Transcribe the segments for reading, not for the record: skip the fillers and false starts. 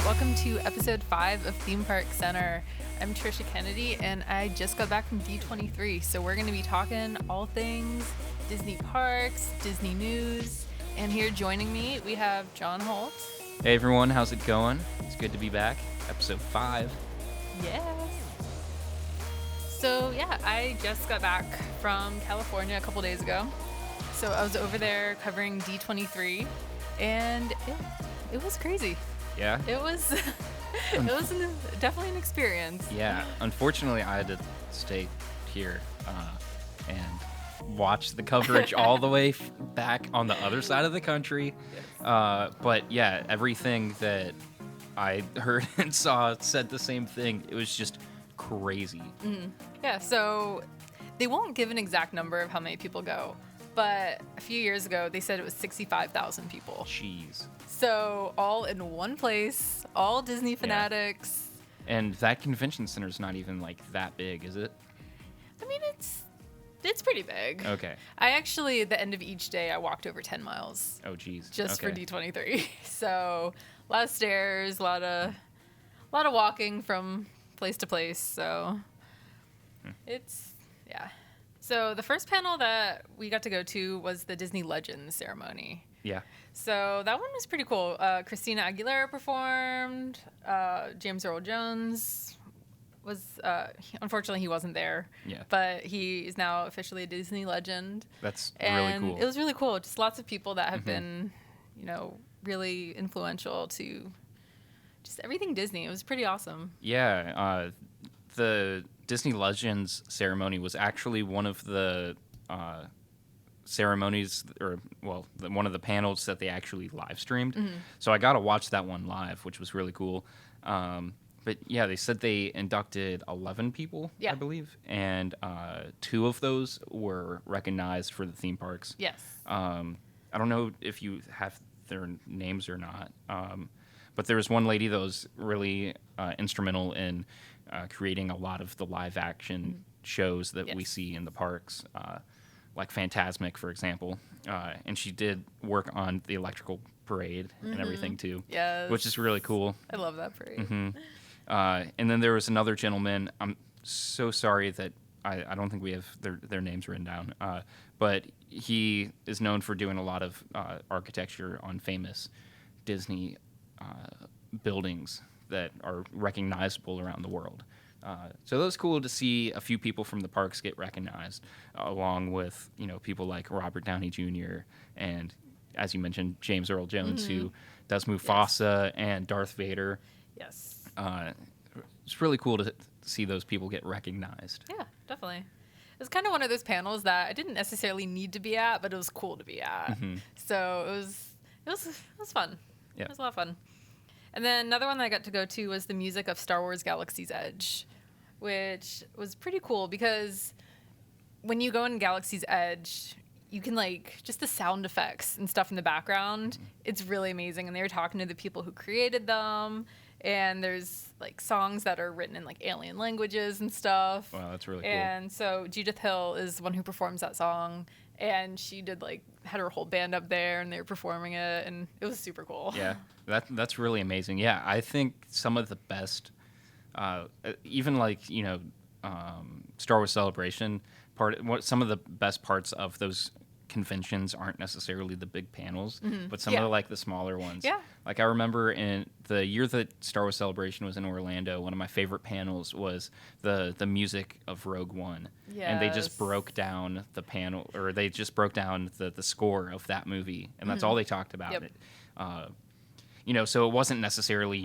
Welcome to episode 5 of Theme Park Center. I'm Tricia Kennedy, and I just got back from D23, so we're going to be talking all things Disney parks, Disney news, and here joining me, we have John Holt. Hey everyone, how's it going? It's good to be back. Episode 5. Yes. So yeah, I just got back from California a couple days ago. So I was over there covering D23, and it was crazy. Yeah? It was definitely an experience. Yeah. Unfortunately, I had to stay here and watch the coverage all the way back on the other side of the country. Yes. But yeah, everything that I heard and saw said the same thing. It was just crazy. Mm-hmm. Yeah, so they won't give an exact number of how many people go, but a few years ago, they said it was 65,000 people. Jeez. So all in one place, all Disney fanatics. Yeah. And that convention center's not even like that big, is it? I mean, it's pretty big. Okay. I actually, at the end of each day, I walked over 10 miles. Oh, geez. Just okay. for D23. So a lot of stairs, a lot of walking from place to place. So yeah. So the first panel that we got to go to was the Disney Legends ceremony. Yeah. So that one was pretty cool. Christina Aguilera performed. James Earl Jones was, unfortunately, he wasn't there. Yeah. But he is now officially a Disney legend. That's and really cool. It was really cool. Just lots of people that have been, really influential to just everything Disney. It was pretty awesome. Yeah. The Disney Legends ceremony was actually one of the ceremonies, one of the panels that they actually live streamed. Mm-hmm. So I got to watch that one live, which was really cool. But yeah, they said they inducted 11 people, I believe, and 2 of those were recognized for the theme parks. Yes. I don't know if you have their names or not, but there was one lady that was really instrumental in creating a lot of the live action shows that we see in the parks, like Fantasmic, for example. And she did work on the electrical parade and everything too, which is really cool. I love that parade. Mm-hmm. And then there was another gentleman. I'm so sorry that I don't think we have their names written down, but he is known for doing a lot of architecture on famous Disney buildings that are recognizable around the world. So that was cool to see a few people from the parks get recognized, along with people like Robert Downey Jr. and, as you mentioned, James Earl Jones, who does Mufasa and Darth Vader. Yes. It's really cool to see those people get recognized. Yeah, definitely. It was kind of one of those panels that I didn't necessarily need to be at, but it was cool to be at. Mm-hmm. So it was fun. Yeah. It was a lot of fun. And then another one that I got to go to was the music of Star Wars Galaxy's Edge, which was pretty cool because when you go in Galaxy's Edge, you can just the sound effects and stuff in the background. It's really amazing. And they were talking to the people who created them. And there's songs that are written in alien languages and stuff. Wow, that's really cool. And so Judith Hill is the one who performs that song. And she did had her whole band up there and they were performing it. And it was super cool. Yeah, that's really amazing. Yeah, I think some of the best, even Star Wars Celebration, some of the best parts of those conventions aren't necessarily the big panels, but some of the smaller ones. Yeah. I remember in the year that Star Wars Celebration was in Orlando, one of my favorite panels was the music of Rogue One. Yes. And they just broke down the panel, or they just broke down the score of that movie, and that's all they talked about. Yep. So it wasn't necessarily,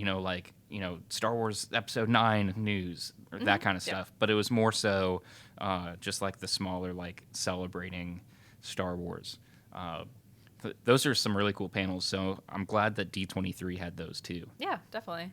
Star Wars Episode 9 news or that kind of stuff, but it was more so just the smaller, celebrating Star Wars. Those are some really cool panels, so I'm glad that D23 had those too. Yeah, definitely.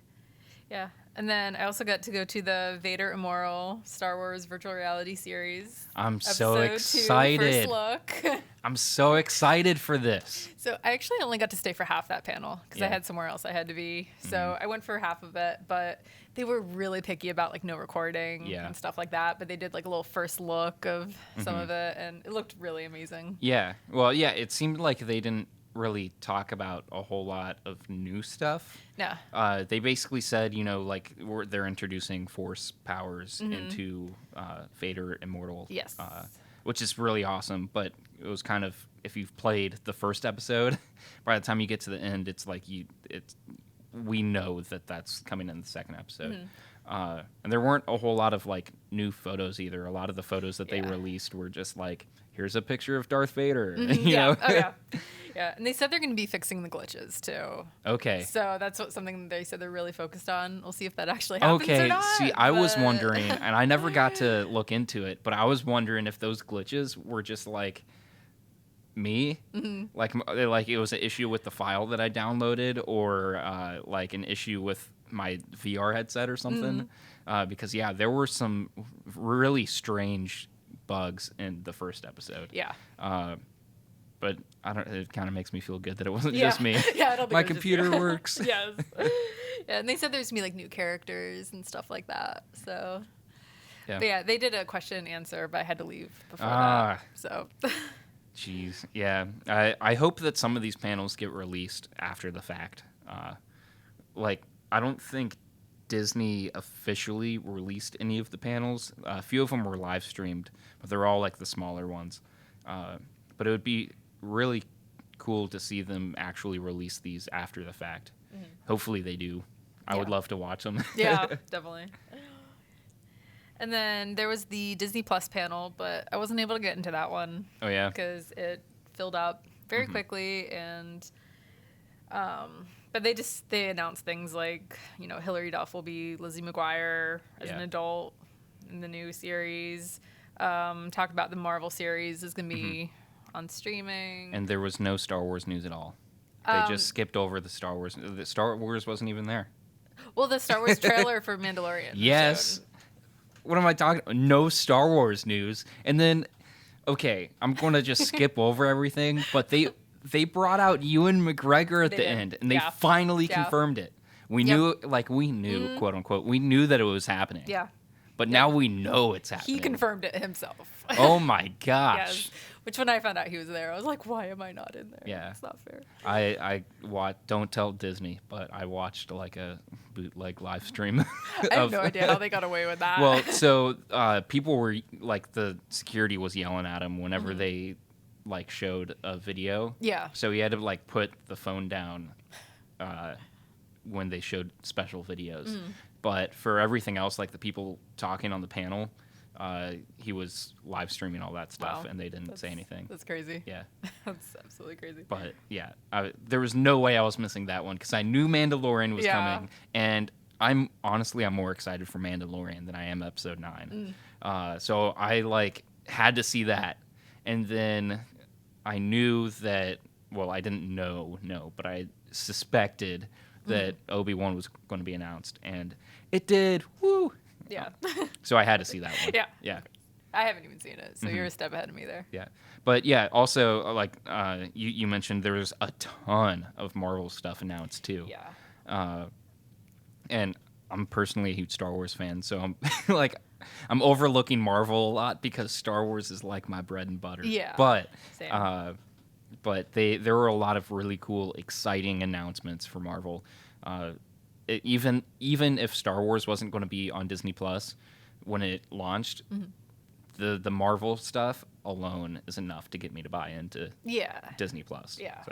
Yeah. And then I also got to go to the Vader Immoral Star Wars virtual reality series. I'm so excited. 2, first look. I'm so excited for this. So I actually only got to stay for half that panel because I had somewhere else I had to be. So I went for half of it, but they were really picky about no recording and stuff like that. But they did a little first look of some of it, and it looked really amazing. Yeah. Well, yeah, it seemed like they didn't really talk about a whole lot of new stuff. Yeah. They basically said, like they're introducing force powers into Vader Immortal. Yes. Which is really awesome, but it was kind of, if you've played the first episode, by the time you get to the end, it's like we know that's coming in the second episode. And there weren't a whole lot of like new photos either. A lot of the photos that they released were just like, here's a picture of Darth Vader. You know? Oh yeah. Yeah, and they said they're going to be fixing the glitches too. Okay. So that's something they said they're really focused on. We'll see if that actually happens or not. See, I was wondering, and I never got to look into it, but I was wondering if those glitches were just like me, like it was an issue with the file that I downloaded, or like an issue with my VR headset or something. Because there were some really strange bugs in the first episode. Yeah. But I don't. It kind of makes me feel good that it wasn't just me. Yeah, I don't think my computer works. Yes. Yeah, and they said there's gonna be like new characters and stuff like that. So. Yeah. But yeah, they did a question and answer, but I had to leave before that. So. Jeez. Yeah. I hope that some of these panels get released after the fact. Like, I don't think Disney officially released any of the panels. A few of them were live streamed, but they're all like the smaller ones. But it would be really cool to see them actually release these after the fact. Hopefully they do. I would love to watch them. Yeah, definitely. And then there was the Disney Plus panel, but I wasn't able to get into that one. Oh, yeah? Because it filled up very quickly, and but they announced things like, Hilary Duff will be Lizzie McGuire as an adult in the new series. Talk about the Marvel series is going to be on streaming. And there was no Star Wars news at all. They just skipped over the Star Wars. The Star Wars wasn't even there. Well, the Star Wars trailer for Mandalorian. Yes. What am I talking about? No Star Wars news. And then, okay, I'm going to just skip over everything, but they brought out Ewan McGregor at the end, and they finally confirmed it. We knew, quote unquote, we knew that it was happening. Yeah. But now we know it's happening. He confirmed it himself. Oh my gosh. Yes. Which when I found out he was there, I was like, why am I not in there? Yeah. It's not fair. I don't tell Disney, but I watched like a bootleg live stream. I have no idea how they got away with that. Well, so people were like, the security was yelling at him whenever they like showed a video. Yeah. So he had to like put the phone down when they showed special videos. But for everything else, like the people talking on the panel, he was live streaming all that stuff, and they didn't say anything. That's crazy. Yeah. That's absolutely crazy. But yeah, there was no way I was missing that one because I knew Mandalorian was coming, and I'm more excited for Mandalorian than I am Episode 9. So I like had to see that, and then I knew that. Well, I didn't know, but I suspected that Obi-Wan was going to be announced, and it did. Woo! Yeah. So I had to see that one. Yeah. Yeah. I haven't even seen it, so you're a step ahead of me there. Yeah. But yeah, also, like you mentioned, there was a ton of Marvel stuff announced, too. Yeah. And I'm personally a huge Star Wars fan, so I'm I'm overlooking Marvel a lot because Star Wars is like my bread and butter. Yeah. But same. But there were a lot of really cool, exciting announcements for Marvel. Even if Star Wars wasn't going to be on Disney Plus when it launched, the Marvel stuff alone is enough to get me to buy into Disney Plus. Yeah.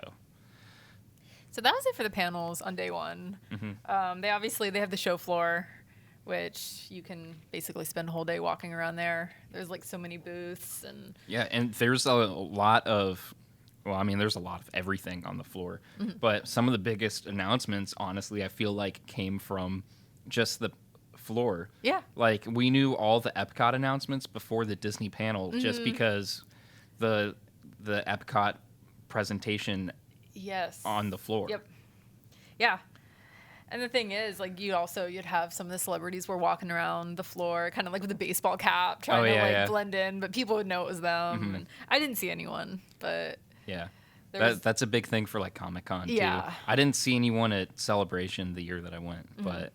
So that was it for the panels on day one. They have the show floor, which you can basically spend a whole day walking around there. There's like so many booths and there's a lot of. Well, I mean, there's a lot of everything on the floor, but some of the biggest announcements, honestly, I feel like came from just the floor. Yeah. Like, we knew all the Epcot announcements before the Disney panel just because the Epcot presentation on the floor. Yep. Yeah. And the thing is, like, you'd have some of the celebrities were walking around the floor, kind of like with a baseball cap, trying to blend in, but people would know it was them. And I didn't see anyone, but... Yeah, that's a big thing for like Comic-Con too. I didn't see anyone at Celebration the year that I went, but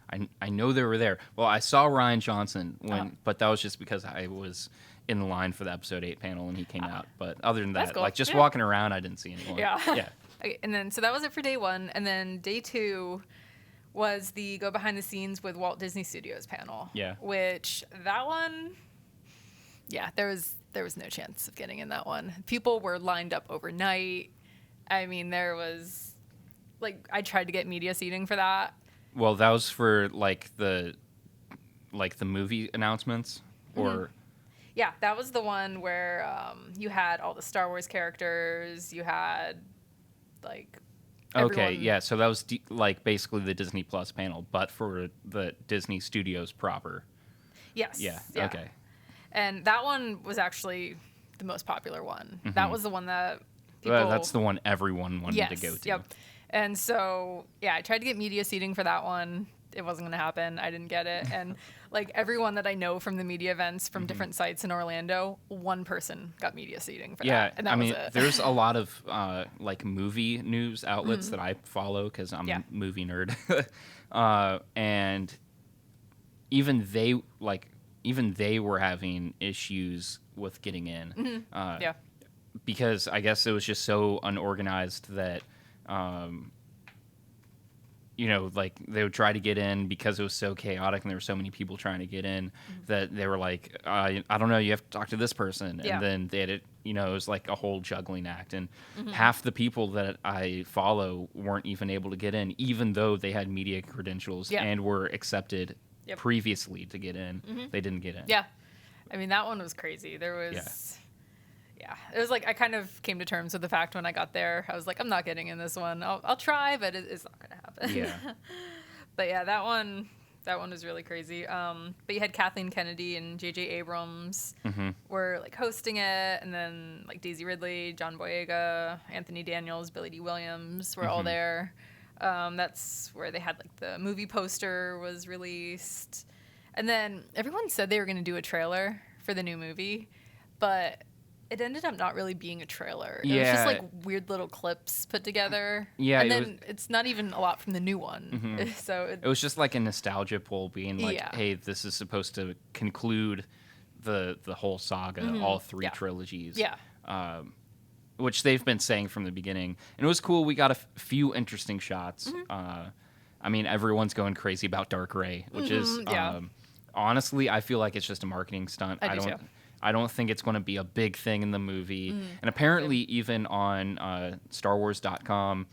I know they were there. Well, I saw Ryan Johnson but that was just because I was in line for the episode 8 panel, and he came out. But other than that, cool. like just walking around, I didn't see anyone. Yeah. Yeah. Okay, and then so that was it for day 1, and then day 2 was the go behind the scenes with Walt Disney Studios panel. Yeah. Which that one, yeah, there was no chance of getting in that one. People were lined up overnight. I mean, there was I tried to get media seating for that. Well, that was for like the movie announcements, or. Mm-hmm. Yeah, that was the one where you had all the Star Wars characters. You had everyone. Okay, yeah. So that was basically the Disney Plus panel, but for the Disney Studios proper. Yes. Yeah. Okay. And that one was actually the most popular one. Mm-hmm. That was the one that people. Well, that's the one everyone wanted to go to. Yep. And so yeah, I tried to get media seating for that one. It wasn't going to happen. I didn't get it. And everyone that I know from the media events from different sites in Orlando, one person got media seating for that. And that was it. There's a lot of movie news outlets that I follow because I'm a movie nerd. And even they were having issues with getting in. Because I guess it was just so unorganized that they would try to get in because it was so chaotic and there were so many people trying to get in that they were like, I don't know, you have to talk to this person. And then they had it, it was like a whole juggling act. And half the people that I follow weren't even able to get in, even though they had media credentials and were accepted previously to get in. They didn't get in. Yeah. I mean, that one was crazy. There was... Yeah, it was I kind of came to terms with the fact when I got there. I was like, I'm not getting in this one. I'll try, but it's not going to happen. Yeah. But yeah, that one was really crazy. But you had Kathleen Kennedy and J.J. Abrams were hosting it, and then Daisy Ridley, John Boyega, Anthony Daniels, Billy D. Williams were all there. That's where they had the movie poster was released, and then everyone said they were going to do a trailer for the new movie, but it ended up not really being a trailer. It was just weird little clips put together. Yeah. And then it's not even a lot from the new one. So it was just a nostalgia poll being hey, this is supposed to conclude the whole saga, all 3 trilogies. Yeah. Which they've been saying from the beginning. And it was cool. We got a few interesting shots. I mean, everyone's going crazy about Dark Ray, which is honestly, I feel like it's just a marketing stunt. I don't think it's going to be a big thing in the movie. And apparently, even on StarWars.com,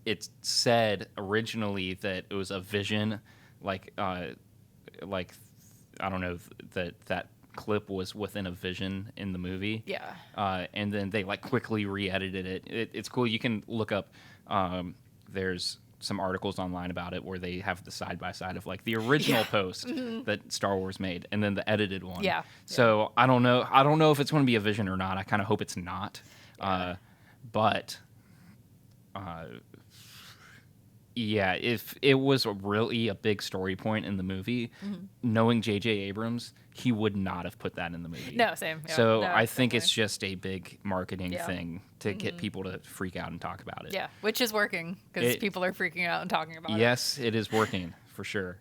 it said originally that it was a vision, I don't know, that clip was within a vision in the movie. Yeah. And then they quickly re-edited it. It's cool. You can look up. There's some articles online about it where they have the side-by-side of the original post that Star Wars made and then the edited one. Yeah. So I don't know if it's going to be a vision or not. I kind of hope it's not. But if it was really a big story point in the movie, knowing J.J. Abrams, he would not have put that in the movie. No, same. Yeah. So I think it's just a big marketing thing to get people to freak out and talk about it. Yeah, which is working because people are freaking out and talking about it. Yes, it is working for sure.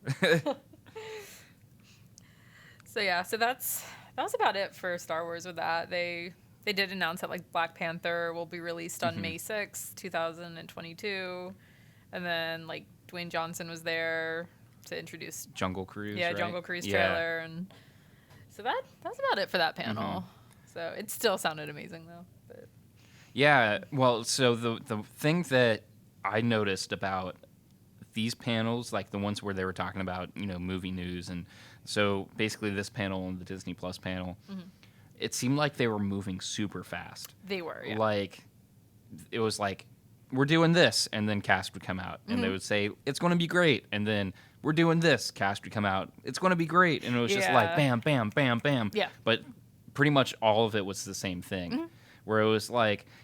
So that was about it for Star Wars with that. They did announce that Black Panther will be released on May 6th, 2022. And then Dwayne Johnson was there to introduce Jungle Cruise. Yeah, right? Jungle Cruise trailer, and so that's about it for that panel. So it still sounded amazing though. But. Yeah, well, so the thing that I noticed about these panels, the ones where they were talking about movie news, and so basically this panel and the Disney Plus panel, it seemed like they were moving super fast. They were, yeah. It was we're doing this, and then cast would come out, and they would say, it's going to be great, and then we're doing this, cast would come out, it's going to be great, and it was just bam, bam, bam, bam. Yeah. But pretty much all of it was the same thing, where it was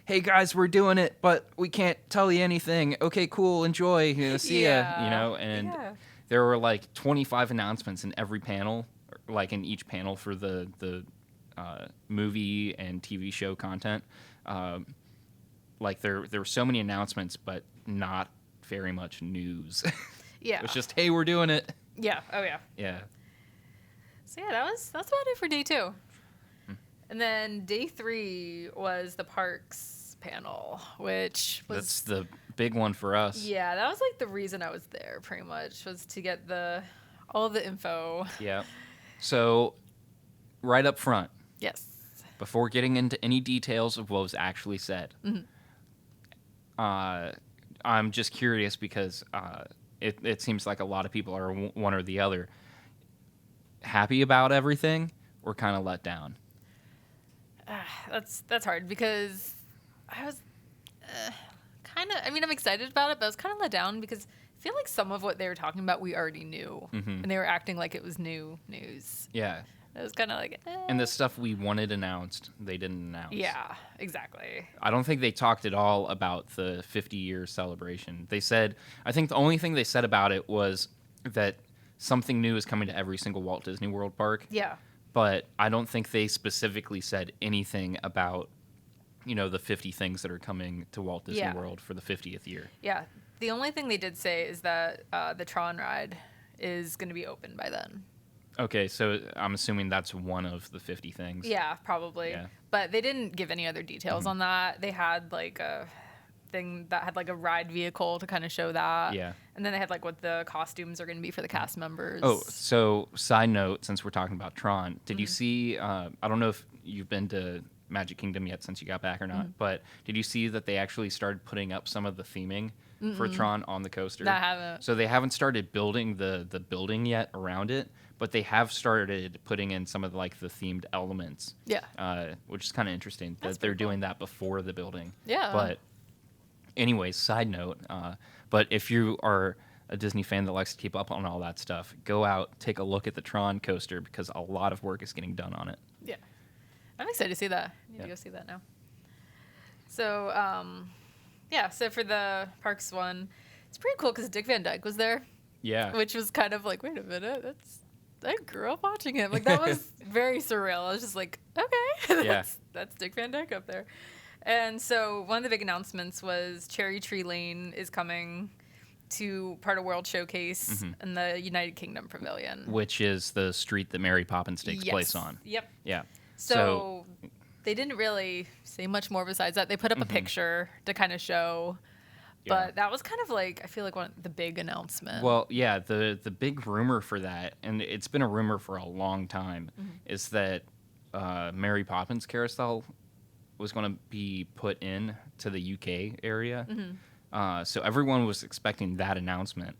hey guys, we're doing it, but we can't tell you anything. Okay, cool, enjoy, see ya, and there were 25 announcements in every panel, in each panel for the movie and TV show content. There were so many announcements, but not very much news. Yeah. It was just, hey, we're doing it. Yeah. Oh, yeah. Yeah. So, yeah, that's about it for day 2. And then day 3 was the parks panel, which was... That's the big one for us. Yeah, that was like the reason I was there, pretty much, was to get all the info. Yeah. So, right up front. Yes. Before getting into any details of what was actually said, I'm just curious because it seems like a lot of people are one or the other. Happy about everything or kind of let down? That's hard because I was kind of... I mean, I'm excited about it, but I was kind of let down because I feel like some of what they were talking about we already knew. And they were acting like it was new news. Yeah. It was kind of like... And the stuff we wanted announced, they didn't announce. Yeah, exactly. I don't think they talked at all about the 50-year celebration. They said... I think the only thing they said about it was that something new is coming to every single Walt Disney World park. Yeah. But I don't think they specifically said anything about, the 50 things that are coming to Walt Disney World for the 50th year. Yeah. The only thing they did say is that the Tron ride is going to be open by then. Okay, so I'm assuming that's one of the 50 things. Yeah, probably. Yeah. But they didn't give any other details on that. They had like a thing that had like a ride vehicle to kind of show that. Yeah. And then they had like what the costumes are going to be for the cast members. Oh, so side note, since we're talking about Tron, did you see, I don't know if you've been to Magic Kingdom yet since you got back or not, but did you see that they actually started putting up some of the theming for Tron on the coaster? I haven't. So they haven't started building the building yet around it, but they have started putting in some of the themed elements. Yeah. Which is kind of interesting that they're doing that before the building. Yeah. But anyways, side note, but if you are a Disney fan that likes to keep up on all that stuff, go out, take a look at the Tron coaster because a lot of work is getting done on it. Yeah. I'm excited to see that. I need to go see that now. So, so for the parks one, it's pretty cool because Dick Van Dyke was there. Yeah. Which was kind of like, wait a minute, I grew up watching him. Like, that was very surreal. I was just like, okay, that's Dick Van Dyke up there. And so one of the big announcements was Cherry Tree Lane is coming to part of World Showcase in the United Kingdom Pavilion. Which is the street that Mary Poppins takes place on. Yep. Yeah. So they didn't really say much more besides that. They put up a picture to kind of show. But that was kind of like, I feel like the big announcement. Well, yeah, the big rumor for that, and it's been a rumor for a long time, is that Mary Poppins Carousel was going to be put in to the UK area. So everyone was expecting that announcement.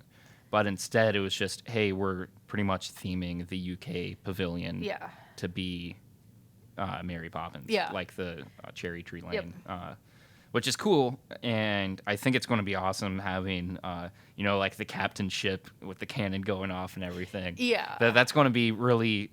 But instead, it was just, hey, we're pretty much theming the UK pavilion to be Mary Poppins, like the Cherry Tree Lane. Which is cool, and I think it's going to be awesome having, like the captain ship with the cannon going off and everything. Yeah. That's going to be really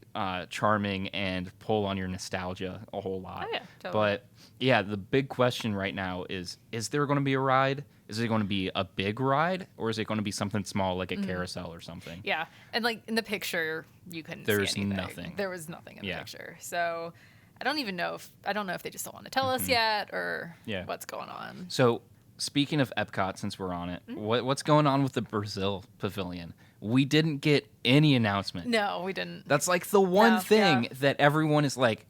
charming and pull on your nostalgia a whole lot. Oh, yeah, totally. But, yeah, the big question right now is there going to be a ride? Is it going to be a big ride, or is it going to be something small like a carousel or something? Yeah, and like in the picture, you couldn't see anything. Nothing. There was nothing in the picture. So I don't know if they just don't want to tell us yet or what's going on. So speaking of Epcot, since we're on it, what's going on with the Brazil pavilion? We didn't get any announcement. No, we didn't. That's like the one thing that everyone is like,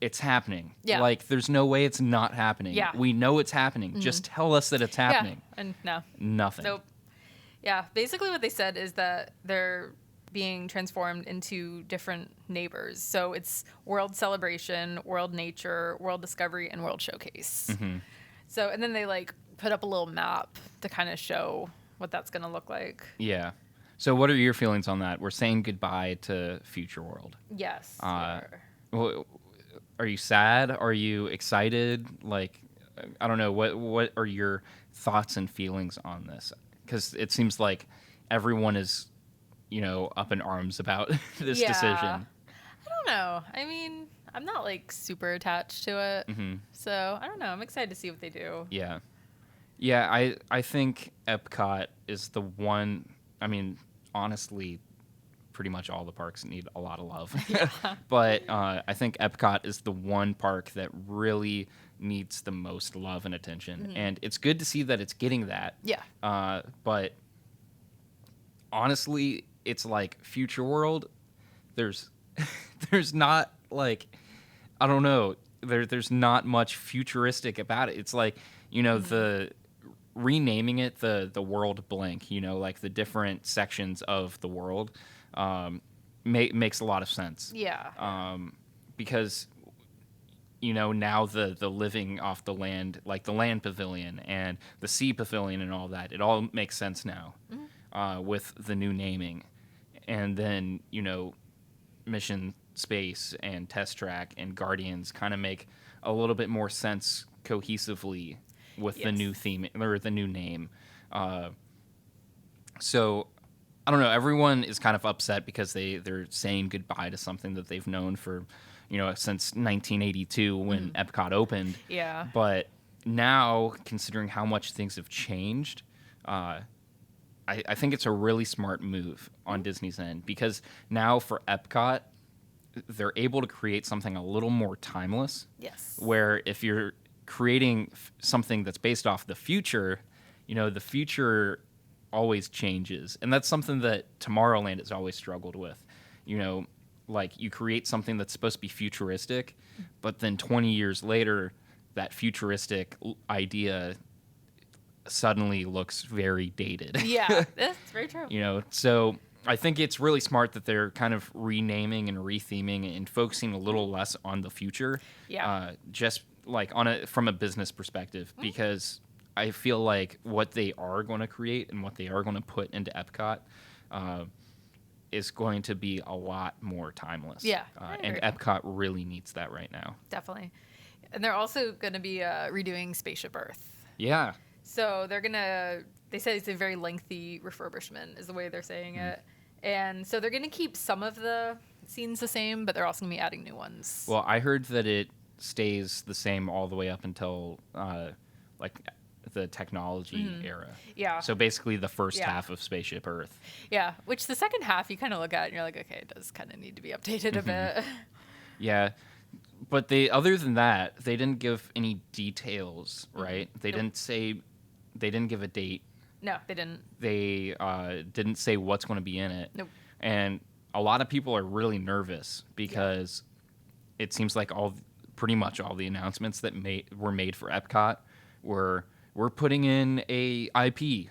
it's happening. Yeah. Like there's no way it's not happening. Yeah. We know it's happening. Just tell us that it's happening. Yeah, and no. Nothing. Nope. Yeah, basically what they said is that they're being transformed into different neighbors. So it's World Celebration, World Nature, World Discovery, and World Showcase. So, and then they like put up a little map to kind of show what that's going to look like. Yeah. So what are your feelings on that? We're saying goodbye to Future World. Yes. Are you sad? Are you excited? Like, I don't know. What are your thoughts and feelings on this? Because it seems like everyone is, up in arms about this decision. I don't know. I mean, I'm not like super attached to it. So I don't know. I'm excited to see what they do. Yeah. Yeah, I think Epcot is the one. I mean, honestly, pretty much all the parks need a lot of love. But I think Epcot is the one park that really needs the most love and attention. And it's good to see that it's getting that. Yeah. But honestly, it's like Future World. There's not like I don't know. There's not much futuristic about it. It's like, the renaming it the world blank, like the different sections of the world, makes a lot of sense. Yeah. Because now the living off the land, like the land pavilion and the sea pavilion and all that, it all makes sense now, with the new naming. And then, Mission Space and Test Track and Guardians kind of make a little bit more sense cohesively with the new theme or the new name. So I don't know. Everyone is kind of upset because they're saying goodbye to something that they've known for, since 1982 when Epcot opened. Yeah. But now, considering how much things have changed, I think it's a really smart move on Disney's end, because now for Epcot, they're able to create something a little more timeless. Yes. Where if you're creating something that's based off the future, the future always changes. And that's something that Tomorrowland has always struggled with. Like you create something that's supposed to be futuristic, but then 20 years later, that futuristic idea suddenly looks very dated. Yeah, that's very true. So I think it's really smart that they're kind of renaming and retheming and focusing a little less on the future. Yeah. Just like from a business perspective, because I feel like what they are going to create and what they are going to put into Epcot is going to be a lot more timeless. Yeah. And Epcot really needs that right now. Definitely. And they're also going to be redoing Spaceship Earth. Yeah. So they said it's a very lengthy refurbishment is the way they're saying it. And so they're going to keep some of the scenes the same, but they're also going to be adding new ones. Well, I heard that it stays the same all the way up until like the technology era. Yeah. So basically the first half of Spaceship Earth. Yeah, which the second half you kind of look at and you're like, okay, it does kind of need to be updated a bit. Yeah. But other than that, they didn't give any details, right? They didn't give a date. No, they didn't. They didn't say what's going to be in it. Nope. And a lot of people are really nervous because it seems like pretty much all the announcements that were made for Epcot we're putting in a IP,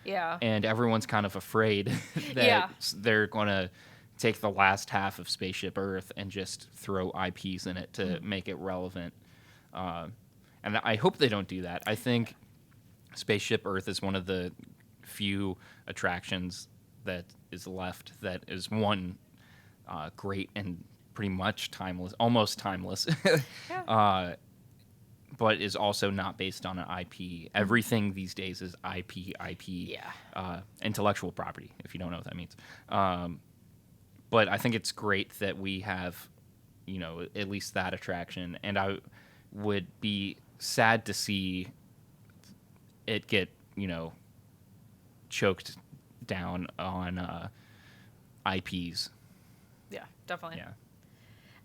Yeah. And everyone's kind of afraid that they're going to take the last half of Spaceship Earth and just throw IPs in it to make it relevant. And I hope they don't do that. I think Spaceship Earth is one of the few attractions that is left that is one great and pretty much timeless, almost timeless, but is also not based on an IP. Everything these days is IP, intellectual property, if you don't know what that means. But I think it's great that we have, at least that attraction. And I would be sad to see it get, choked down on IPs. Yeah, definitely. Yeah.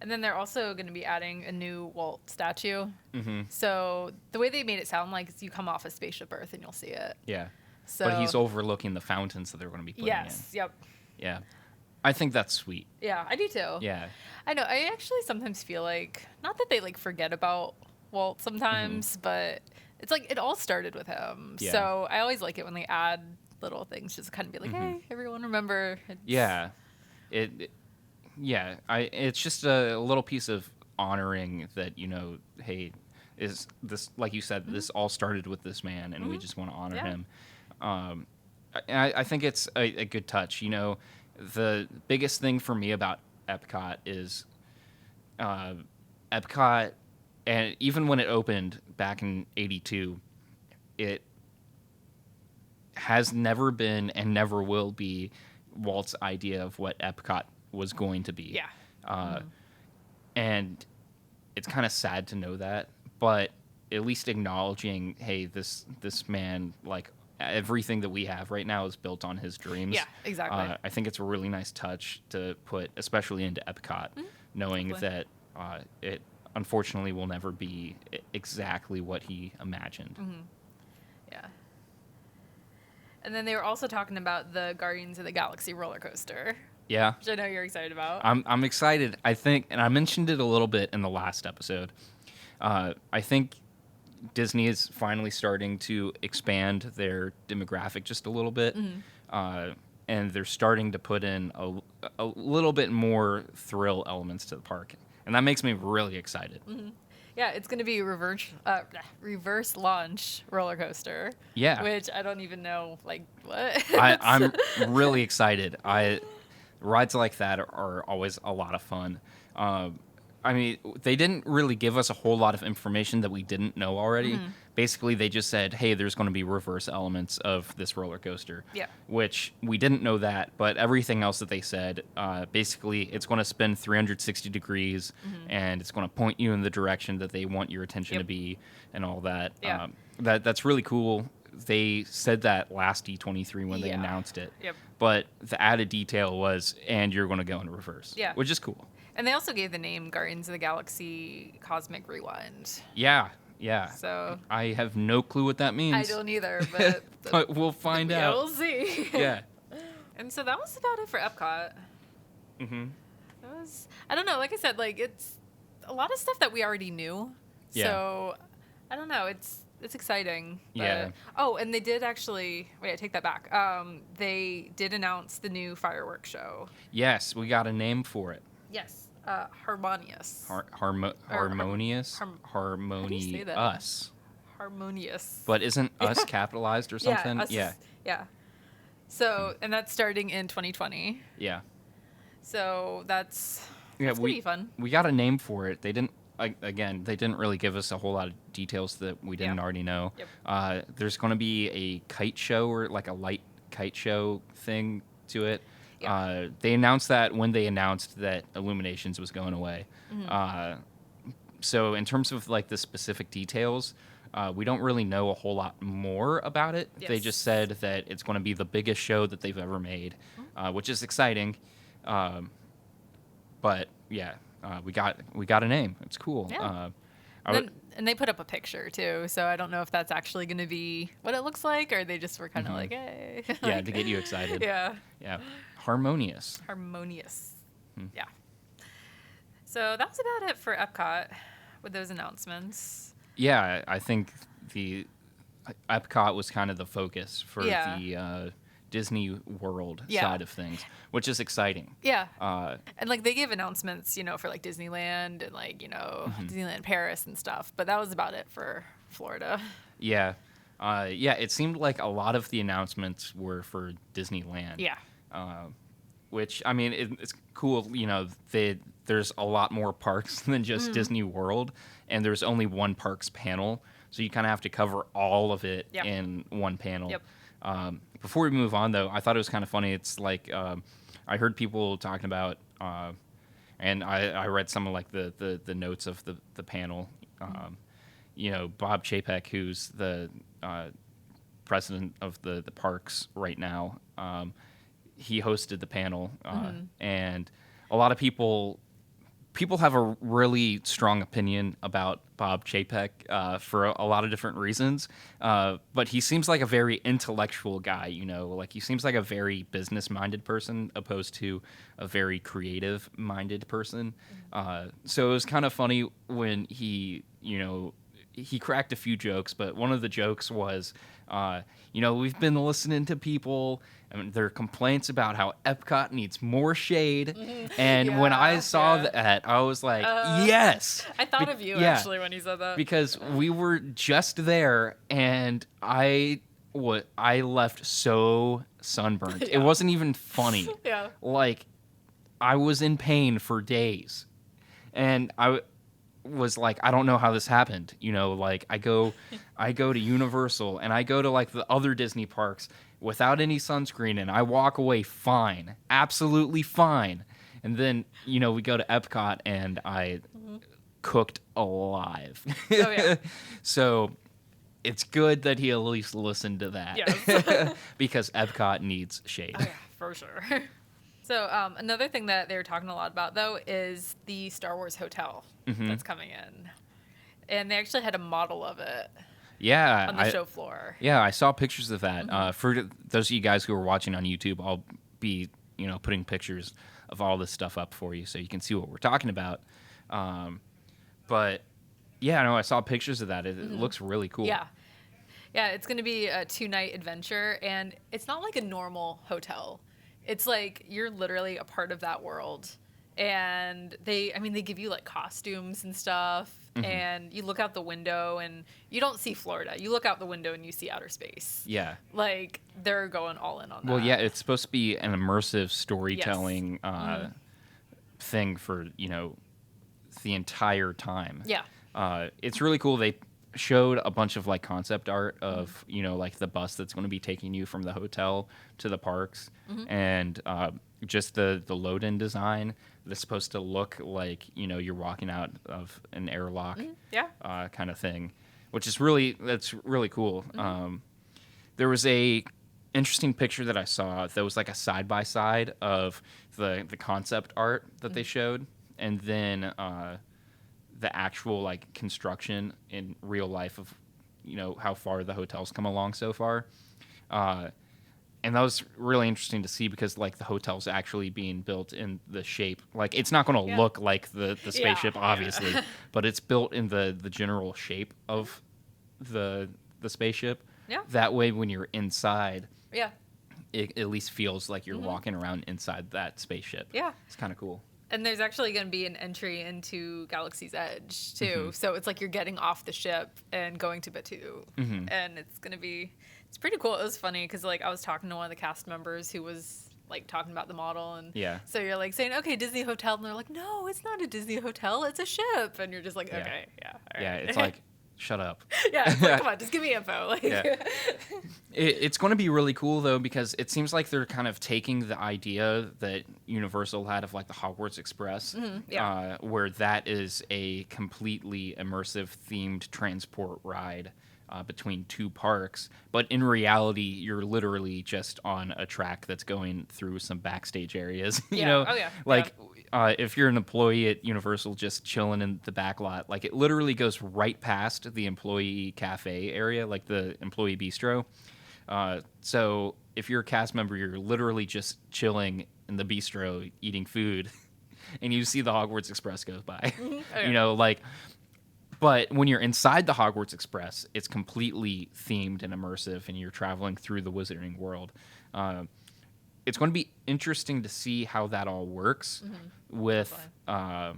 And then they're also going to be adding a new Walt statue. Mm-hmm. So the way they made it sound like is you come off a Spaceship Earth and you'll see it. Yeah. So, but he's overlooking the fountains that they're going to be putting in. Yes, yep. Yeah. I think that's sweet. Yeah, I do too. Yeah. I know. I actually sometimes feel like, not that they forget about Walt sometimes, but it's like it all started with him. Yeah. So I always like it when they add little things just to kind of be like, hey, everyone remember. Yeah. It's just a little piece of honoring that, hey, is this, like you said, this all started with this man and we just want to honor him. I think it's a good touch. The biggest thing for me about Epcot is Epcot, and even when it opened back in '82, it has never been and never will be Walt's idea of what Epcot was going to be. Yeah. And it's kind of sad to know that, but at least acknowledging, hey, this man, everything that we have right now is built on his dreams. Yeah, exactly. I think it's a really nice touch to put, especially into Epcot, knowing that it unfortunately will never be exactly what he imagined. Yeah. And then they were also talking about the Guardians of the Galaxy roller coaster, Yeah. Which I know you're excited about. I'm excited. I think, and I mentioned it a little bit in the last episode. I think Disney is finally starting to expand their demographic just a little bit. And they're starting to put in a little bit more thrill elements to the park. And that makes me really excited. Yeah, it's going to be a reverse launch roller coaster. Yeah. Which I don't even know, like, what? I'm really excited. Rides like that are always a lot of fun. I mean, they didn't really give us a whole lot of information that we didn't know already. Basically, they just said, hey, there's going to be reverse elements of this roller coaster. Yeah. Which we didn't know that, but everything else that they said, basically, it's going to spin 360 degrees, and it's going to point you in the direction that they want your attention to be, and all that. Yeah. That's really cool. They said that last D23 when they announced it. Yep. But the added detail was, and you're going to go in reverse. Yeah. Which is cool. And they also gave the name Guardians of the Galaxy Cosmic Rewind. Yeah. So I have no clue what that means. I don't either, but but we'll find out. We'll see. Yeah. And so that was about it for Epcot. I don't know. Like I said, like it's a lot of stuff that we already knew. Yeah. So I don't know. It's exciting. But, Yeah. Oh, and they did actually. Wait, I take that back. They did announce the new fireworks show. Yes, we got a name for it. Yes. Harmonious. Harmonious? Harmonious. Harmonious. But isn't us capitalized or something? Yeah. So, and that's starting in 2020. Yeah. So that's gonna be fun. We got a name for it. They didn't. Again, they didn't really give us a whole lot of details that we didn't already know. Yep. There's going to be a kite show or like a light kite show thing to it. Yeah. They announced that when they announced that Illuminations was going away. So in terms of like the specific details, we don't really know a whole lot more about it. Yes. They just said that it's going to be the biggest show that they've ever made, which is exciting. But yeah, we got a name. It's cool. Yeah. And they put up a picture too, so I don't know if that's actually going to be what it looks like, or they just were kind of like, hey. Yeah, to get you excited. Yeah. Harmonious. Yeah. So that was about it for Epcot with those announcements. Yeah, I think the Epcot was kind of the focus for the Disney World side of things, which is exciting. Yeah. And like they gave announcements, for like Disneyland and like, Disneyland Paris and stuff, but that was about it for Florida. Yeah. It seemed like a lot of the announcements were for Disneyland. Yeah. Which, I mean, it's cool, there's a lot more parks than just Disney World, and there's only one parks panel, so you kind of have to cover all of it in one panel. Yep. Before we move on, though, I thought it was kind of funny. It's like I heard people talking about, and I read some of like the notes of the panel. Bob Chapek, who's the president of the parks right now, he hosted the panel, and a lot of people have a really strong opinion about Bob Chapek for a lot of different reasons, but he seems like a very intellectual guy, like he seems like a very business-minded person opposed to a very creative-minded person. So it was kind of funny when he cracked a few jokes, but one of the jokes was, we've been listening to people and their complaints about how Epcot needs more shade. And when I saw that, I was like, yes. I thought of you actually when you said that. Because we were just there and I left so sunburned. It wasn't even funny. Like, I was in pain for days. And I was like, I don't know how this happened. Like I go to Universal and I go to like the other Disney parks without any sunscreen and I walk away fine, absolutely fine. And then, we go to Epcot and I cooked alive. So it's good that he at least listened to that. Yes. Because Epcot needs shade. Oh, yeah, for sure. So another thing that they were talking a lot about, though, is the Star Wars hotel that's coming in. And they actually had a model of it on the show floor. Yeah, I saw pictures of that. For those of you guys who are watching on YouTube, I'll be putting pictures of all this stuff up for you so you can see what we're talking about. But yeah, no, I saw pictures of that. It looks really cool. Yeah. Yeah, it's going to be a 2-night adventure, and it's not like a normal hotel. It's like you're literally a part of that world. And they give you like costumes and stuff, and you look out the window and you don't see Florida. You look out the window and you see outer space. Yeah. Like they're going all in on that. Well, yeah, it's supposed to be an immersive storytelling thing for, the entire time. Yeah. It's really cool. They showed a bunch of like concept art of, like the bus that's going to be taking you from the hotel to the parks, and just the load-in design that's supposed to look like, you're walking out of an airlock kind of thing, which is that's really cool. There was a interesting picture that I saw that was like a side-by-side of the concept art that they showed, and then the actual like construction in real life of, how far the hotel's come along so far. And that was really interesting to see because like the hotel's actually being built in the shape. Like it's not going to look like the spaceship, obviously, but it's built in the general shape of the spaceship. Yeah. That way, when you're inside, Yeah. it at least feels like you're walking around inside that spaceship. Yeah. It's kind of cool. And there's actually going to be an entry into Galaxy's Edge, too. So it's like you're getting off the ship and going to Batuu. And it's going to be... It's pretty cool. It was funny because, like, I was talking to one of the cast members who was, like, talking about the model. And so you're, like, saying, okay, Disney Hotel. And they're like, no, it's not a Disney Hotel. It's a ship. And you're just like, okay, yeah. All right. Yeah, it's like... Shut up. Yeah, it's like, come on, just give me info. Like, It's going to be really cool, though, because it seems like they're kind of taking the idea that Universal had of, like, the Hogwarts Express, where that is a completely immersive, themed transport ride between two parks. But in reality, you're literally just on a track that's going through some backstage areas. you know? Oh, yeah. Like... if you're an employee at Universal just chilling in the back lot, like it literally goes right past the employee cafe area, like the employee bistro. So if you're a cast member, you're literally just chilling in the bistro eating food and you see the Hogwarts Express goes by, but when you're inside the Hogwarts Express, it's completely themed and immersive and you're traveling through the Wizarding World. It's going to be interesting to see how that all works with a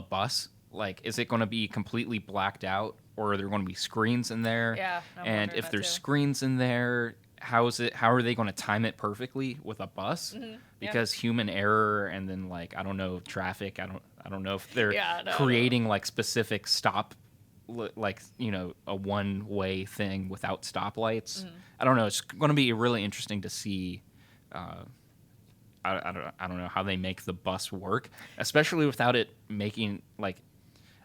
bus. Like, is it going to be completely blacked out, or are there going to be screens in there? Yeah, and if there's screens in there, how are they going to time it perfectly with a bus? Because human error and then like I don't know traffic. I don't know if they're creating like specific stop. Like a one-way thing without stoplights. I don't know. It's going to be really interesting to see. I don't know how they make the bus work, especially without it making like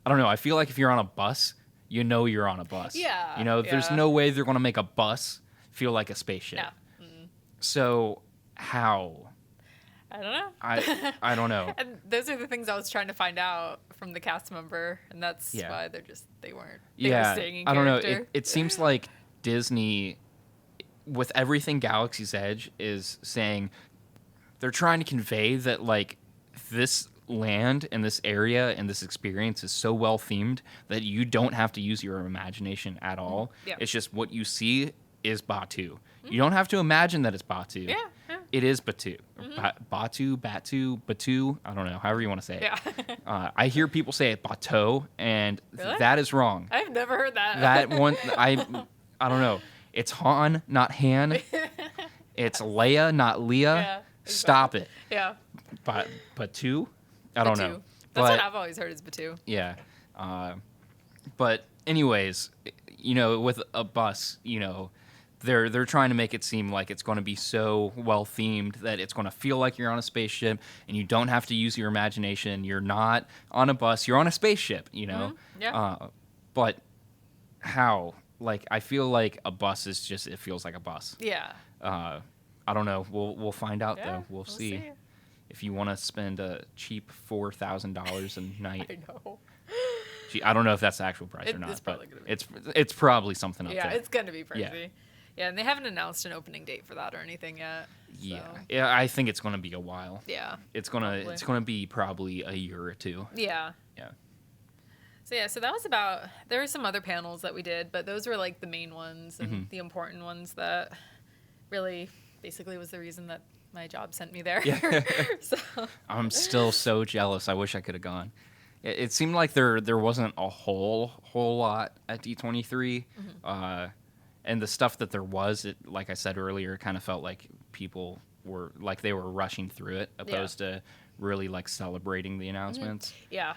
I don't know. I feel like if you're on a bus, you're on a bus. Yeah. There's no way they're going to make a bus feel like a spaceship. No. So how? I don't know. I don't know. And those are the things I was trying to find out from the cast member, and that's why they weren't. They were staying in I don't know. character. It seems like Disney, with everything Galaxy's Edge, is saying they're trying to convey that like this land and this area and this experience is so well themed that you don't have to use your imagination at all. It's just what you see is Batuu. You don't have to imagine that it's Batuu. Yeah. It is Batuu. Batuu. I don't know. However you want to say it. Yeah. I hear people say it Bateau, and Really? that is wrong. I've never heard that. That one, I don't know. It's Han, not Han. It's Leia, not Leah. Yeah, exactly. Stop it. Yeah. Batuu? I don't know. That's what I've always heard is Batuu. Yeah. But anyways, with a bus, they're trying to make it seem like it's going to be so well themed that it's going to feel like you're on a spaceship and you don't have to use your imagination. You're not on a bus. You're on a spaceship, Yeah. But how? Like, I feel like a bus is just, it feels like a bus. Yeah. I don't know. We'll find out, though. We'll see. see. If you want to spend a cheap $4,000 a night. I know. I don't know if that's the actual price or not. It's probably going to be. It's probably something up there. Yeah, it's going to be pricey. Yeah, and they haven't announced an opening date for that or anything yet. Yeah, yeah. I think it's going to be a while. Yeah, it's gonna be probably a year or two. Yeah. Yeah. So that was about. There were some other panels that we did, but those were like the main ones and the important ones that really basically was the reason that my job sent me there. Yeah. So I'm still so jealous. I wish I could have gone. It seemed like there wasn't a whole lot at D23, and the stuff that there was, like I said earlier, kind of felt like people were like they were rushing through it, opposed to really like celebrating the announcements. Yeah.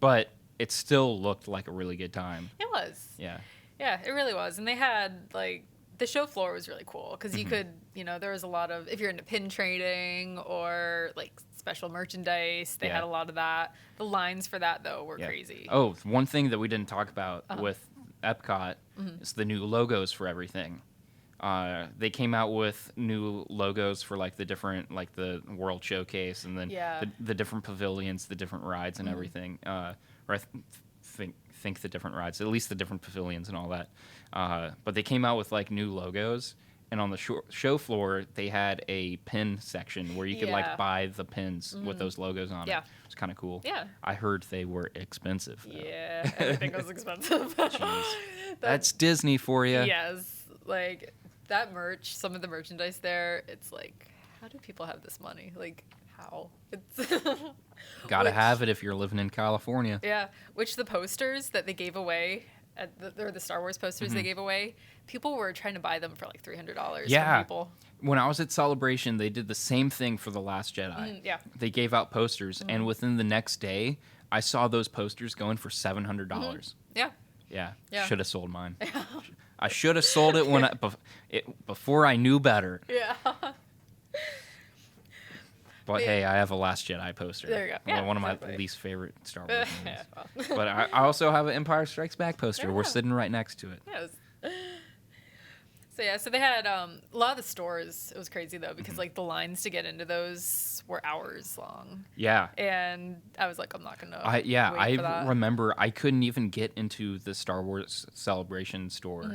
But it still looked like a really good time. It was. Yeah. Yeah, it really was, and they had like. The show floor was really cool because you could, there was a lot of, if you're into pin trading or like special merchandise, they had a lot of that. The lines for that, though, were crazy. Oh, one thing that we didn't talk about with Epcot is the new logos for everything. They came out with new logos for like the different, like the World Showcase and then the different pavilions, the different rides and everything. Or I think the different rides, at least the different pavilions and all that. But they came out with like new logos, and on the show floor they had a pin section where you could like buy the pins with those logos on it. It's kind of cool. Yeah, I heard they were expensive though. Yeah, everything was expensive. Jeez. That's Disney for you. Yes, like that merch, some of the merchandise there, it's like, how do people have this money? Like, how? It's gotta have it if you're living in California. Yeah, which the posters that they gave away, or the Star Wars posters they gave away, people were trying to buy them for like $300 from people. When I was at Celebration, they did the same thing for The Last Jedi. They gave out posters, and within the next day, I saw those posters going for $700. Yeah. Should have sold mine. I should have sold it before I knew better. Yeah. But hey, I have a Last Jedi poster. There you go. Yeah, one of my least favorite Star Wars movies. But I also have an Empire Strikes Back poster. Yeah. We're sitting right next to it. Yes. So they had a lot of the stores. It was crazy though because like the lines to get into those were hours long. Yeah. And I was like, I'm not gonna. I remember I couldn't even get into the Star Wars Celebration store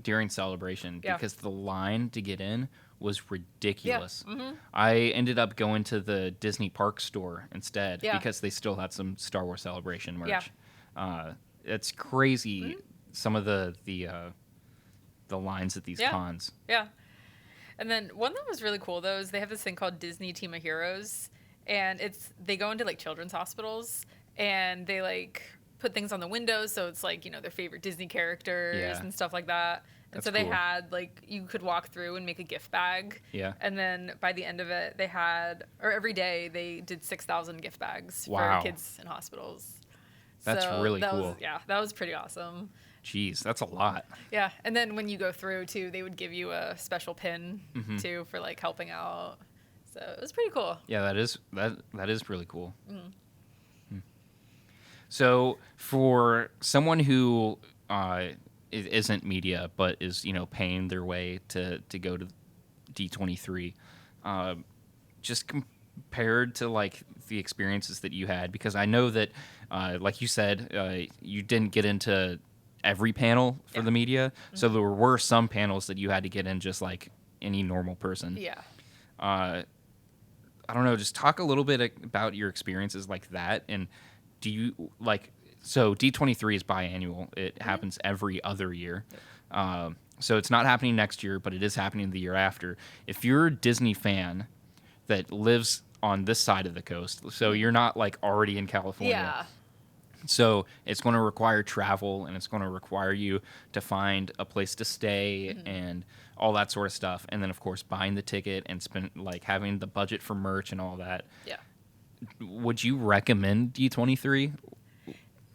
during Celebration because the line to get in was ridiculous. I ended up going to the Disney Park store instead because they still had some Star Wars Celebration merch. It's crazy some of the lines at these cons. Yeah. And then one that was really cool though is they have this thing called Disney Team of Heroes, and they go into like children's hospitals and they like put things on the windows so it's like their favorite Disney characters and stuff like that. And so they had, like, you could walk through and make a gift bag. Yeah. And then by the end of it, they had, or every day, they did 6,000 gift bags for kids in hospitals. That's really cool. That was pretty awesome. Jeez, that's a lot. Yeah. And then when you go through, too, they would give you a special pin, too, for, like, helping out. So it was pretty cool. Yeah, that is really cool. So for someone who isn't media but is paying their way to go to D23, just compared to like the experiences that you had, because I know that like you said you didn't get into every panel for the media, so there were some panels that you had to get in just like any normal person. I don't know, just talk a little bit about your experiences like that. And do you like, so D23 is biannual. It happens every other year. So it's not happening next year, but it is happening the year after. If you're a Disney fan that lives on this side of the coast, so you're not like already in California. So it's going to require travel, and it's going to require you to find a place to stay and all that sort of stuff. And then, of course, buying the ticket and having the budget for merch and all that. Yeah. Would you recommend D23?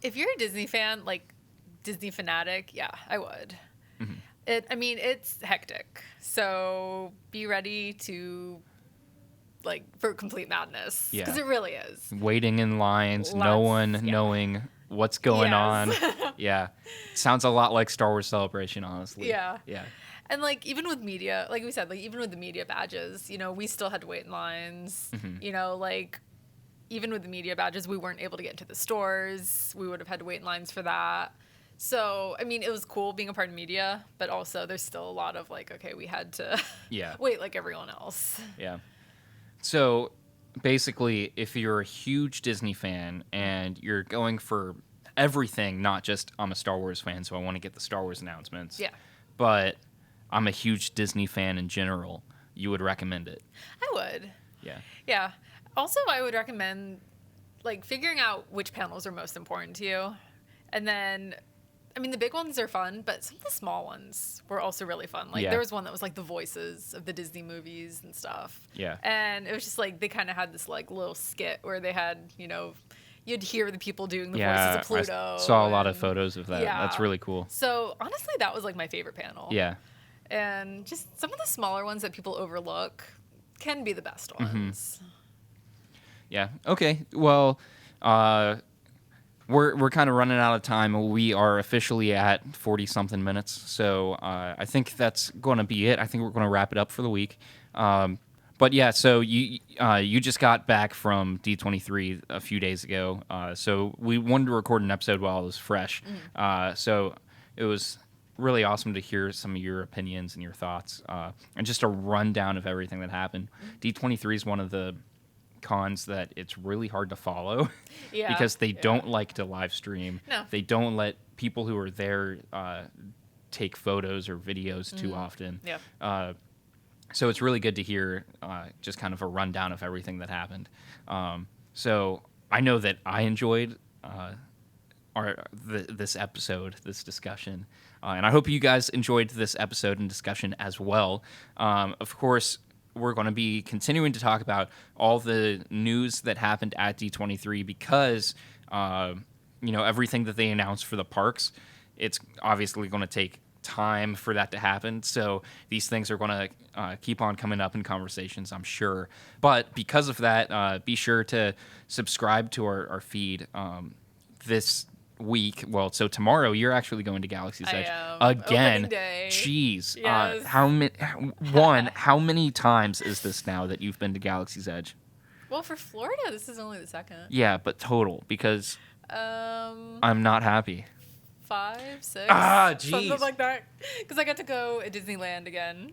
If you're a Disney fan, like Disney fanatic, yeah, I would. It's hectic. So be ready for complete madness. Yeah. Because it really is. Waiting in lines, no one knowing what's going on. Yeah. Sounds a lot like Star Wars Celebration, honestly. Yeah. Yeah. And even with media, like we said, even with the media badges, we still had to wait in lines. Even with the media badges, we weren't able to get into the stores. We would have had to wait in lines for that. So, I mean, it was cool being a part of media, but also there's still a lot of like, okay, we had to wait like everyone else. Yeah. So, basically, if you're a huge Disney fan and you're going for everything, not just I'm a Star Wars fan, so I want to get the Star Wars announcements. Yeah. But I'm a huge Disney fan in general, you would recommend it. I would. Yeah. Yeah. Also, I would recommend like figuring out which panels are most important to you. And then, I mean, the big ones are fun, but some of the small ones were also really fun. Like there was one that was like the voices of the Disney movies and stuff. Yeah. And it was just like they kind of had this like little skit where they had, you know, you'd hear the people doing the voices of Pluto. I saw a lot of photos of that. Yeah. That's really cool. So honestly, that was like my favorite panel. Yeah. And just some of the smaller ones that people overlook can be the best ones. Mm-hmm. Yeah. Okay. Well, we're kind of running out of time. We are officially at 40-something minutes. So I think that's going to be it. I think we're going to wrap it up for the week. But yeah, so you just got back from D23 a few days ago. So we wanted to record an episode while it was fresh. So it was really awesome to hear some of your opinions and your thoughts, and just a rundown of everything that happened. D23 is one of the cons that it's really hard to follow because they don't like to live stream. No. They don't let people who are there take photos or videos too often. Yeah. So it's really good to hear just kind of a rundown of everything that happened. So I know that I enjoyed this episode, this discussion, and I hope you guys enjoyed this episode and discussion as well. Of course, we're going to be continuing to talk about all the news that happened at D23 because, everything that they announced for the parks, it's obviously going to take time for that to happen. So these things are going to keep on coming up in conversations, I'm sure. But because of that, be sure to subscribe to our feed this week. Well, so tomorrow you're actually going to Galaxy's Edge again. Jeez. Yes. How many times is this now that you've been to Galaxy's Edge? Well, for Florida, this is only the second. Yeah, but total, because I'm not happy. 5, 6, jeez. something like that. Because I got to go at Disneyland again,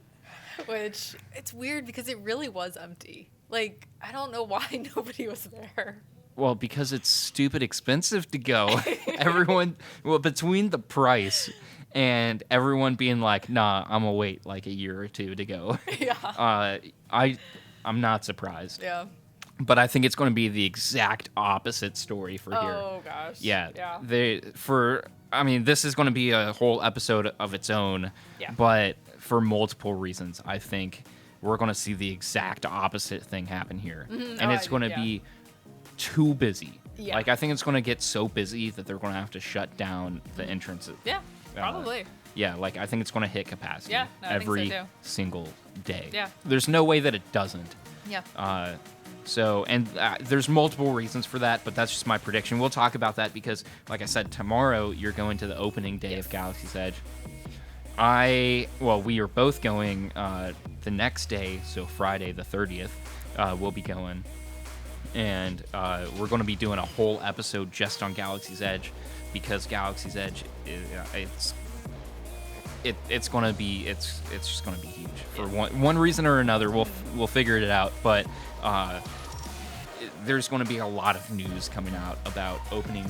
which it's weird because it really was empty. Like, I don't know why nobody was there. Well, because it's stupid expensive to go. Between the price and everyone being like, nah, I'm gonna wait like a year or two to go. Yeah. I'm not surprised. Yeah. But I think it's going to be the exact opposite story for here. Oh gosh. Yeah. Yeah. This is going to be a whole episode of its own. Yeah. But for multiple reasons, I think we're going to see the exact opposite thing happen here, and it's going to be too busy. Yeah. Like, I think it's going to get so busy that they're going to have to shut down the entrances. Yeah, probably. I think it's going to hit capacity every single day. Yeah. There's no way that it doesn't. Yeah. There's multiple reasons for that, but that's just my prediction. We'll talk about that because, like I said, tomorrow you're going to the opening day of Galaxy's Edge. We are both going the next day, so Friday the 30th, we'll be going. And we're going to be doing a whole episode just on Galaxy's Edge because Galaxy's Edge it's going to be just going to be huge for one reason or another. We'll figure it out, but there's going to be a lot of news coming out about opening,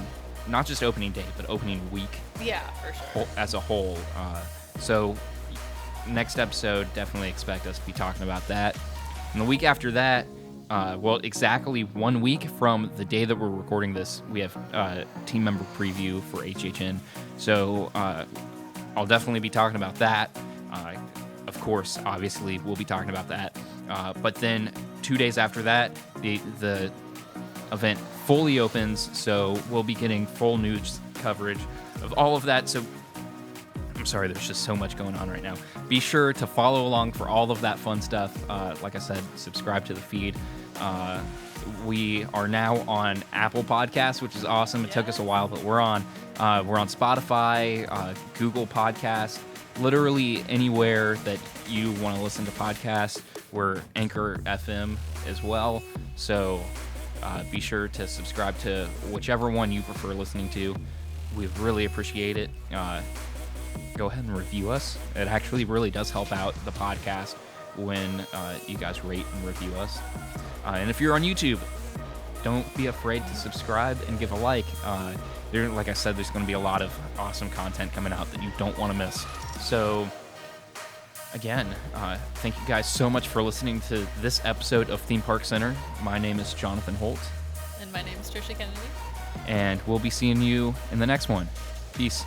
not just opening day, but opening week. Yeah, for sure. As a whole. So next episode, definitely expect us to be talking about that. And the week after that, exactly 1 week from the day that we're recording this, we have team member preview for HHN. So I'll definitely be talking about that. Of course, obviously, we'll be talking about that. But then 2 days after that, the event fully opens, so we'll be getting full news coverage of all of that. So I'm sorry, there's just so much going on right now. Be sure to follow along for all of that fun stuff. Like I said, subscribe to the feed. We are now on Apple Podcasts, which is awesome. It took us a while, but we're on Spotify, Google Podcasts, literally anywhere that you want to listen to podcasts. We're Anchor FM as well. So be sure to subscribe to whichever one you prefer listening to. We really appreciate it. Go ahead and review us. It actually really does help out the podcast when you guys rate and review us. And if you're on YouTube, don't be afraid to subscribe and give a like. Like I said, there's going to be a lot of awesome content coming out that you don't want to miss. So, again, thank you guys so much for listening to this episode of Theme Park Center. My name is Jonathan Holt. And my name is Tricia Kennedy. And we'll be seeing you in the next one. Peace.